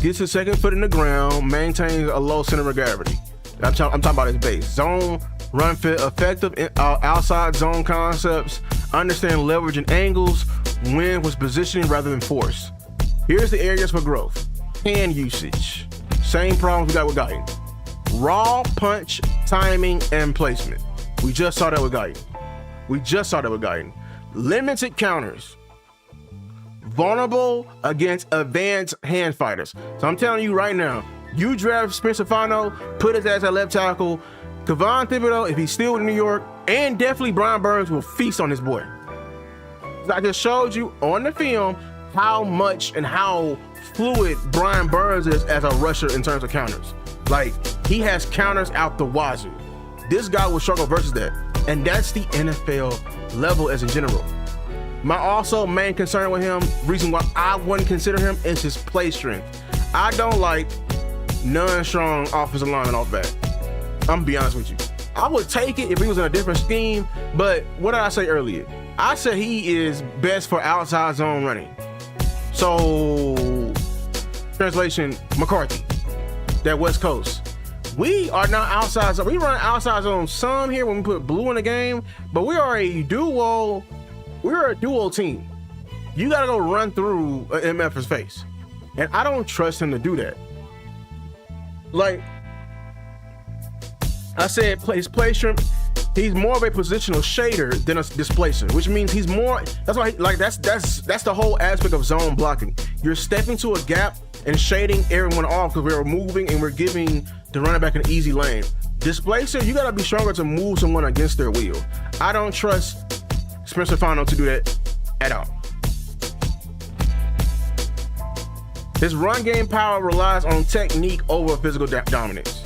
S2: gets his second foot in the ground, maintains a low center of gravity. I'm talking about his base. Zone, run fit, effective outside zone concepts, understand leverage and angles, win with positioning rather than force. Here's the areas for growth. Hand usage. Same problems we got with Guyton. Raw punch, timing, and placement. We just saw that with Guyton. Limited counters. Vulnerable against advanced hand fighters. So I'm telling you right now, you draft Spencer Fano, put his ass at left tackle. Kevon Thibodeau, if he's still in New York, and definitely Brian Burns will feast on this boy. I just showed you on the film how much and how fluid Brian Burns is as a rusher in terms of counters. He has counters out the wazoo. This guy will struggle versus that. And that's the NFL level as in general. My also main concern with him, reason why I wouldn't consider him, is his play strength. I don't like non-strong offensive lineman off back. I'm gonna be honest with you. I would take it if he was in a different scheme, but what did I say earlier? I said he is best for outside zone running. So, translation, McCarthy, that West Coast. We are not outside zone. We run outside zone some here when we put blue in the game, but we are a duo. We're a duo team. You gotta go run through an MF's face. And I don't trust him to do that. I said, his play strength, he's more of a positional shader than a displacer, which means he's more, that's why, that's the whole aspect of zone blocking. You're stepping to a gap and shading everyone off because we're moving and we're giving the running back an easy lane. Displacer, you gotta be stronger to move someone against their will. I don't trust Spencer Fano to do that at all. His run game power relies on technique over physical dominance.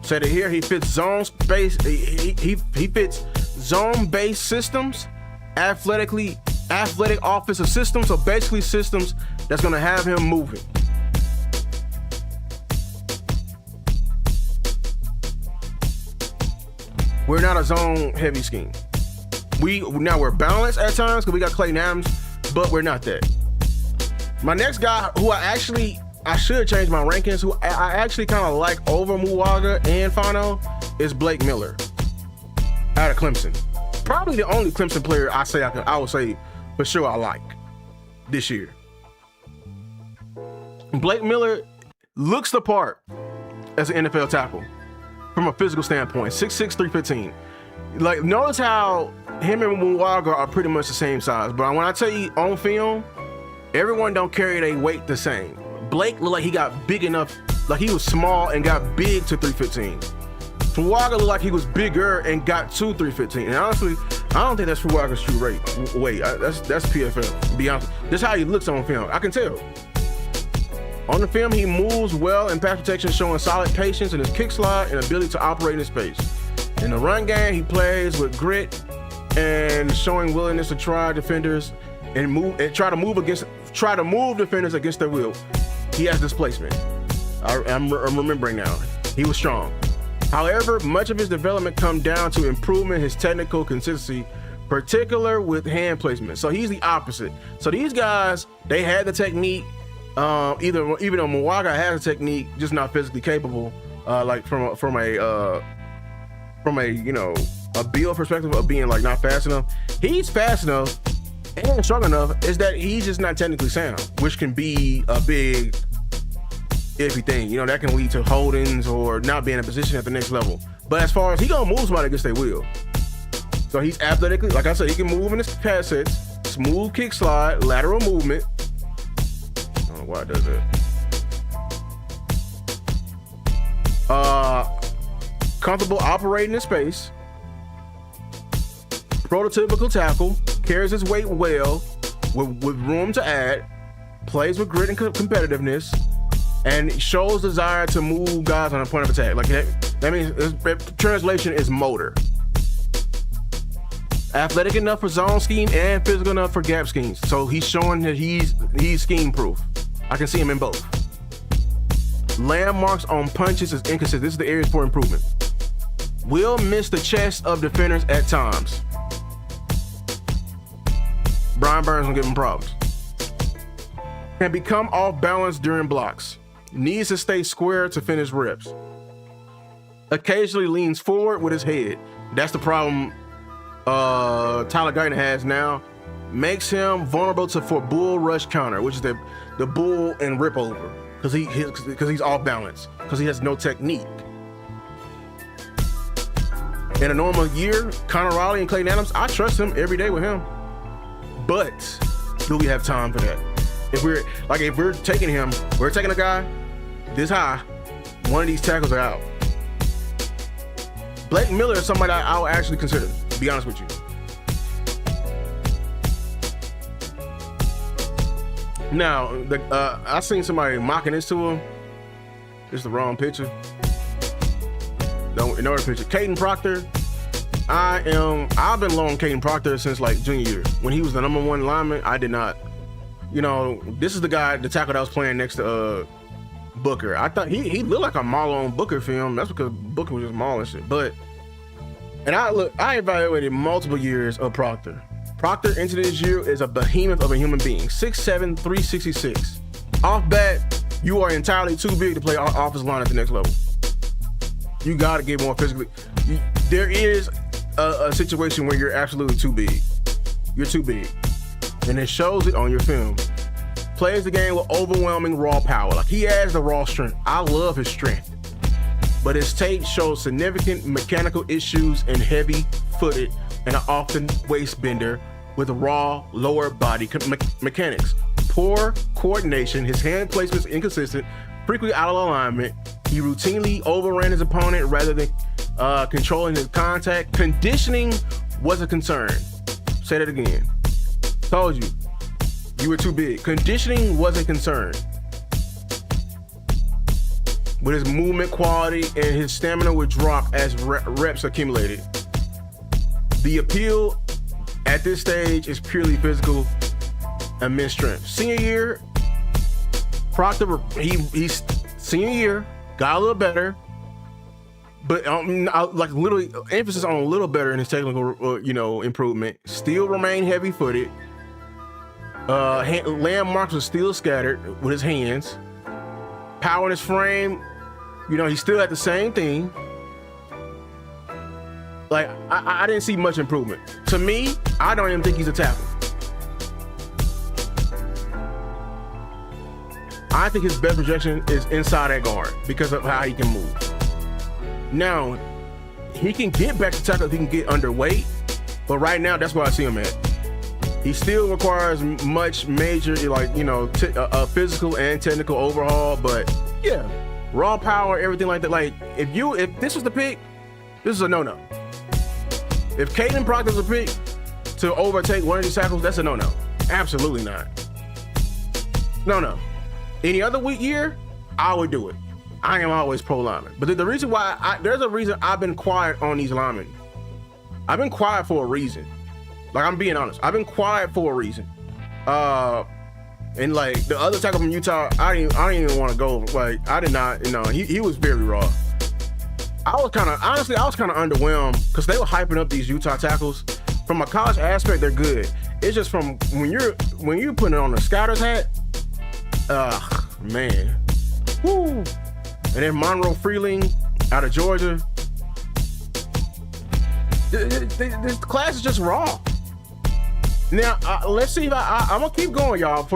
S2: Said it here, he fits zone-based. He fits zone-based systems, athletic offensive systems, so basically systems that's gonna have him moving. We're not a zone-heavy scheme. We're balanced at times because we got Clayton Adams, but we're not that. My next guy, who I should change my rankings, who I actually kind of like over Muwaga and Fano, is Blake Miller out of Clemson. Probably the only Clemson player I would say for sure I like this year. Blake Miller looks the part as an NFL tackle from a physical standpoint. 6'6", 315. Notice how him and Muwaga are pretty much the same size, but when I tell you on film, everyone don't carry their weight the same. Blake looked like he got big enough, like he was small and got big to 315. Fuaga looked like he was bigger and got to 315. And honestly, I don't think that's Fuaga's true weight. That's PFL, to be honest. This is how he looks on film. I can tell. On the film, he moves well in pass protection, showing solid patience in his kick slide and ability to operate in space. In the run game, he plays with grit and showing willingness to try defenders and try to move defenders against their will. He has displacement. I'm remembering now. He was strong. However, much of his development comes down to improving his technical consistency, particular with hand placement. So he's the opposite. So these guys, they had the technique, Even though Mwaga has a technique, just not physically capable, like from a a build perspective of being like not fast enough. He's fast enough and strong enough, is that he's just not technically sound, which can be a big iffy thing. You know, that can lead to holdings or not being in a position at the next level. But as far as he gonna move somebody against their will. So he's athletically, like I said, he can move in his pass sets, smooth kick slide, lateral movement. I don't know why it does that. Comfortable operating in space. Prototypical tackle, carries his weight well, with room to add, plays with grit and competitiveness, and shows desire to move guys on a point of attack. Like that means translation is motor. Athletic enough for zone scheme and physical enough for gap schemes. So he's showing that he's scheme proof. I can see him in both. Landmarks on punches is inconsistent. This is the areas for improvement. Will miss the chest of defenders at times. Brian Burns will give him problems. Can become off balance during blocks. Needs to stay square to finish reps. Occasionally leans forward with his head. That's the problem Tyler Guyton has now. Makes him vulnerable for bull rush counter, which is the bull and rip over, because he's off balance, because he has no technique. In a normal year, Connor Riley and Clayton Adams, I trust him every day with him. But do we have time for that? If we're taking him, we're taking a guy this high, one of these tackles are out. Blake Miller is somebody I'll actually consider, to be honest with you. Now, I seen somebody mocking this to him. It's the wrong picture. No, another picture. Caden Proctor. I've been low on Caden Proctor since like junior year. When he was the number one lineman, I did not. You know, this is the tackle that was playing next to Booker. I thought he looked like a Marlon Booker film. That's because Booker was just mauling shit. I evaluated multiple years of Proctor. Proctor into this year is a behemoth of a human being. 6'7", 366. Off bat, you are entirely too big to play offensive line at the next level. You got to get more physically. There is a situation where you're absolutely too big. You're too big. And it shows it on your film. Plays the game with overwhelming raw power. Like, he has the raw strength. I love his strength. But his tape shows significant mechanical issues and heavy-footed and an often waist bender with raw lower body mechanics. Poor coordination, his hand placement is inconsistent, frequently out of alignment. He routinely overran his opponent rather than controlling his contact. Conditioning was a concern. Say that again. Told you. You were too big. Conditioning was a concern. With his movement quality and his stamina would drop as reps accumulated. The appeal at this stage is purely physical and men's strength. Senior year, Proctor, he's senior year, got a little better, but like literally emphasis on a little better in his technical, improvement. Still remain heavy-footed. Landmarks are still scattered with his hands. Power in his frame, he still had the same thing. Like, I didn't see much improvement. To me, I don't even think he's a tackle. I think his best projection is inside that guard because of how he can move. Now, he can get back to tackle if he can get underweight, but right now, that's where I see him at. He still requires much major, a physical and technical overhaul, but yeah, raw power, everything like that. Like, if this was the pick, this is a no-no. If Caden Proctor's a pick to overtake one of these tackles, that's a no-no. Absolutely not. No. Any other week year, I would do it. I am always pro lineman. But the reason why, there's a reason I've been quiet on these linemen. I've been quiet for a reason. Like, I'm being honest. I've been quiet for a reason. And like the other tackle from Utah, I didn't even want to go. Like, I did not, he was very raw. I was kind of underwhelmed because they were hyping up these Utah tackles. From a college aspect, they're good. It's just from when you're putting it on the scouter's hat, Man. Woo. And then Monroe Freeling out of Georgia. This class is just raw. Now, let's see if I'm gonna keep going, y'all.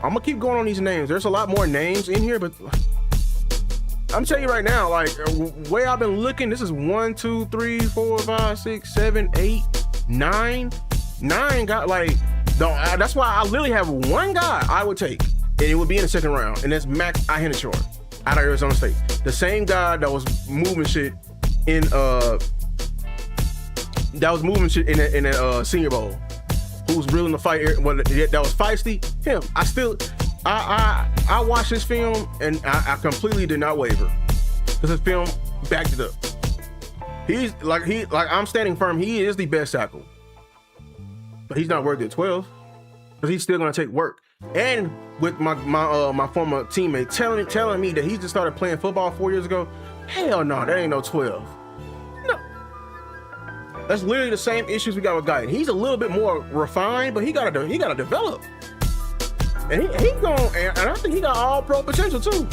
S2: I'm gonna keep going on these names. There's a lot more names in here, but I'm telling you right now, like, way I've been looking, this is 1, 2, 3, 4, 5, 6, 7, 8, 9. 9 got like, that's why I literally have one guy I would take, and it would be in the second round, and that's Max Ihenachor out of Arizona State. The same guy that was moving shit in a Senior Bowl, who was willing to fight, that was feisty. Him. I watched his film and I completely did not waver, because his film backed it up. He's like I'm standing firm. He is the best tackle, but he's not worthy of 12, because he's still gonna take work. And with my former teammate telling me that he just started playing football 4 years ago, hell no, that ain't no 12. No, that's literally the same issues we got with Guyton. He's a little bit more refined, but he gotta develop. And he going, and I think he got all pro potential too.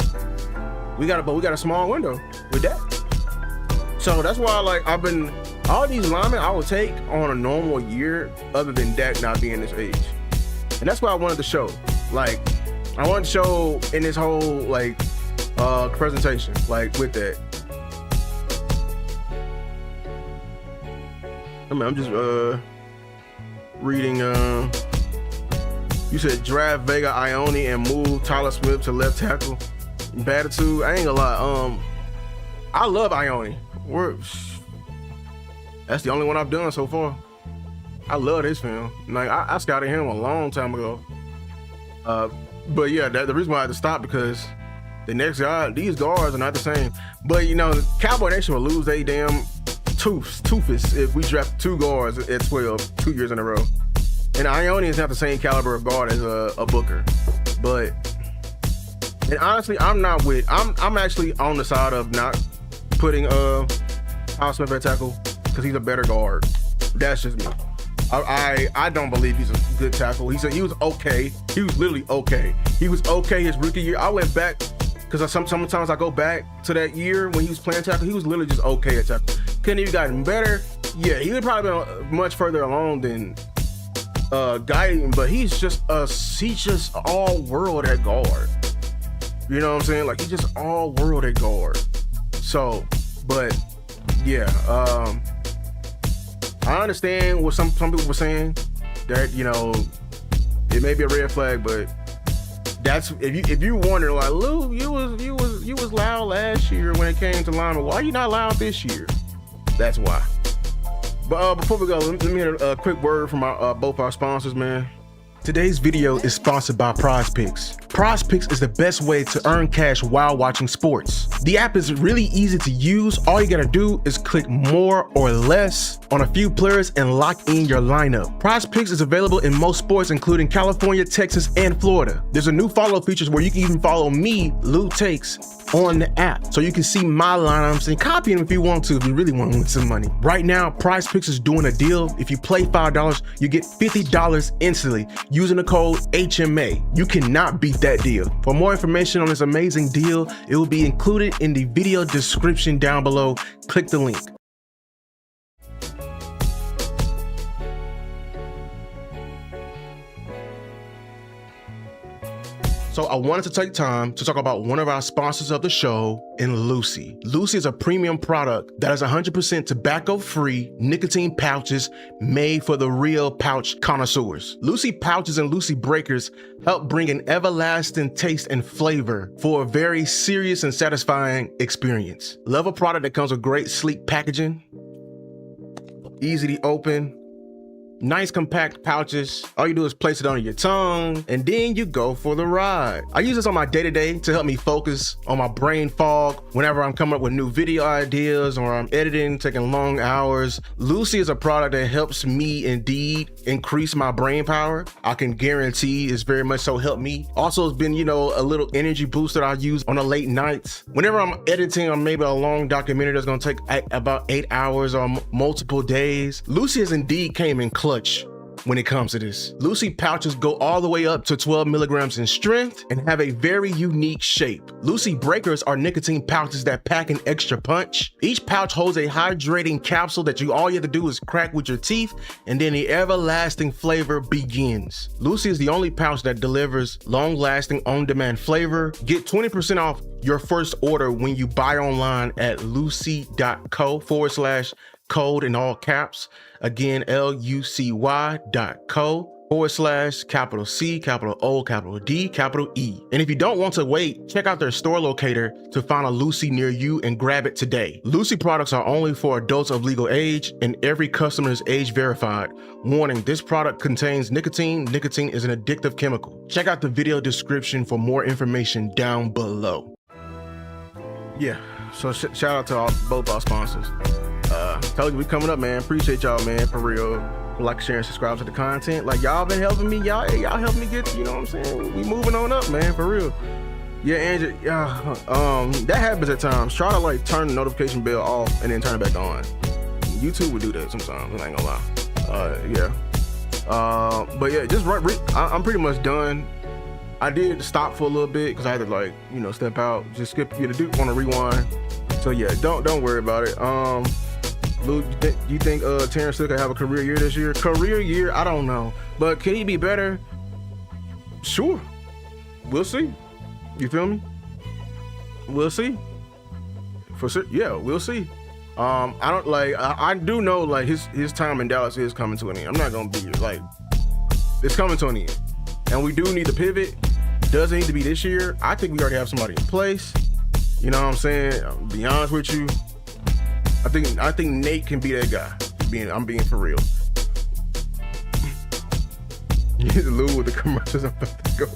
S2: We got a small window with that. So that's why, like, all these linemen I would take on a normal year, other than Dak not being this age. And that's why I wanted to show. Like, I wanted to show in this whole, like, presentation, like, with that. I mean, I'm just reading. You said draft Vega Ione and move Tyler Smith to left tackle. Batitude, I ain't gonna lie. I love Ione. That's the only one I've done so far. I love his film. Like, I scouted him a long time ago. But yeah, the reason why I had to stop, because the next guy, these guards are not the same. But you know, the Cowboy Nation will lose they damn toothus if we draft 2 guards at 12 2 years in a row. And Ione is not the same caliber of guard as a Booker. But, and honestly, I'm actually on the side of not putting Tyler Smith at tackle, because he's a better guard. That's just me. I don't believe he's a good tackle. He was okay. He was literally okay. He was okay his rookie year. I went back, because sometimes I go back to that year when he was playing tackle. He was literally just okay at tackle. Couldn't even gotten better. Yeah, he would probably been much further along than Guyton, but he's just all world at guard. You know what I'm saying? Like, he's just all world at guard. So, but yeah, I understand what some people were saying, that, you know, it may be a red flag, but that's, if you wonder, like, Lou, you was loud last year when it came to linemen. Why are you not loud this year? That's why. But before we go, let me hear a quick word from both our sponsors, man. Today's video is sponsored by Prize Picks. Prize Picks is the best way to earn cash while watching sports. The app is really easy to use. All you gotta do is click more or less on a few players and lock in your lineup. Prize Picks is available in most sports, including California, Texas, and Florida. There's a new follow feature where you can even follow me, Lou Takes, on the app, so you can see my lineups and copy them if you want to, if you really want to win some money. Right now, Prize Picks is doing a deal. If you play $5, you get $50 instantly using the code HMA. You cannot beat that deal. For more information on this amazing deal, it will be included in the video description down below. Click the link. So I wanted to take time to talk about one of our sponsors of the show, in Lucy. Lucy is a premium product that is 100% tobacco-free nicotine pouches made for the real pouch connoisseurs. Lucy pouches and Lucy breakers help bring an everlasting taste and flavor for a very serious and satisfying experience. Love a product that comes with great sleek packaging, easy to open, nice compact pouches. All you do is place it on your tongue and then you go for the ride. I use this on my day-to-day to help me focus on my brain fog whenever I'm coming up with new video ideas or I'm editing, taking long hours. Lucy is a product that helps me indeed increase my brain power. I can guarantee it's very much so helped me. Also, it's been, you know, a little energy boost that I use on the late nights. Whenever I'm editing on maybe a long documentary that's gonna take about 8 hours or multiple days, Lucy has indeed came in clutch when it comes to this. Lucy pouches go all the way up to 12 milligrams in strength and have a very unique shape. Lucy breakers are nicotine pouches that pack an extra punch. Each pouch holds a hydrating capsule that all you have to do is crack with your teeth, and then the everlasting flavor begins. Lucy is the only pouch that delivers long-lasting on-demand flavor. Get 20% off your first order when you buy online at lucy.co/code in all caps. Again, lucy.co/C, E. And if you don't want to wait, check out their store locator to find a Lucy near you and grab it today. Lucy products are only for adults of legal age, and every customer is age verified. Warning, this product contains nicotine. Nicotine is an addictive chemical. Check out the video description for more information down below. Yeah, so shout out to both our sponsors. Told you we coming up, man. Appreciate y'all, man, for real. Like, share, and subscribe to the content. Like, y'all been helping me. Y'all helping me get, you know what I'm saying? We moving on up, man, for real. Yeah, Andrew, that happens at times. Try to like turn the notification bell off and then turn it back on. YouTube would do that sometimes, I ain't gonna lie. But yeah, just I'm pretty much done. I did stop for a little bit because I had to like, you know, step out, just skip, you want to rewind. So yeah, don't worry about it. Luke, you think Terrence Hill could have a career year this year? Career year, I don't know, but can he be better? Sure, we'll see. You feel me? We'll see. For sure, yeah, we'll see. I do know like his time in Dallas is coming to an end. I'm not gonna be like, it's coming to an end, and we do need to pivot. Does it need to be this year? I think we already have somebody in place. You know what I'm saying? I'll be honest with you. I think Nate can be that guy. I'm being for real. Lou with the commercials. I'm about to go.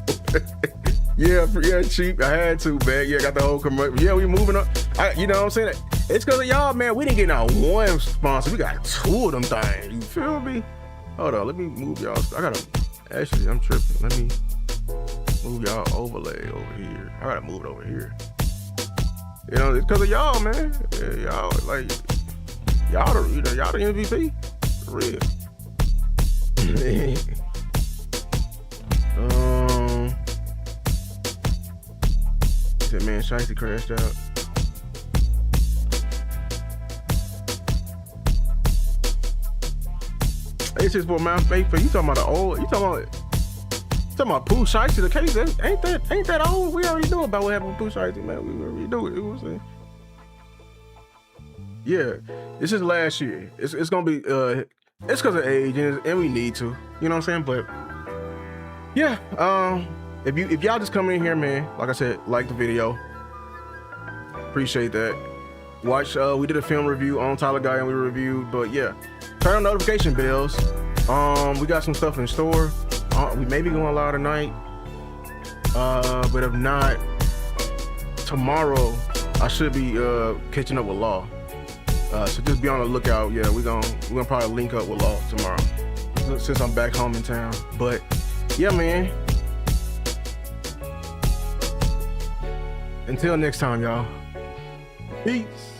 S2: yeah, cheap. I had to, man. Yeah, got the whole commercial. Yeah, we moving up. You know what I'm saying? It's because of y'all, man. We didn't get not one sponsor. We got two of them things. You feel me? Hold on. Let me move y'all. Actually, I'm tripping. Let me move y'all overlay over here. I gotta move it over here. You know, it's because of y'all, man. Yeah, y'all the MVP. For real. Said, man, Shiesty crashed out. It's just for my faith. You talking about the old? You talking about Pooh Shiesty? The case ain't that old? We already knew about what happened with Pooh Shiesty, man. We already knew it. You know what I'm saying? Yeah, this is last year. It's gonna be it's because of age and we need to. You know what I'm saying? But yeah, if y'all just come in here, man, like I said, like the video. Appreciate that. Watch. We did a film review on Tyler Guyton. We reviewed, but yeah, turn on notification bells. We got some stuff in store. We may be going live tonight, but if not, tomorrow I should be catching up with Law. So just be on the lookout. Yeah, we're gonna probably link up with Law tomorrow since I'm back home in town. But yeah, man. Until next time, y'all. Peace.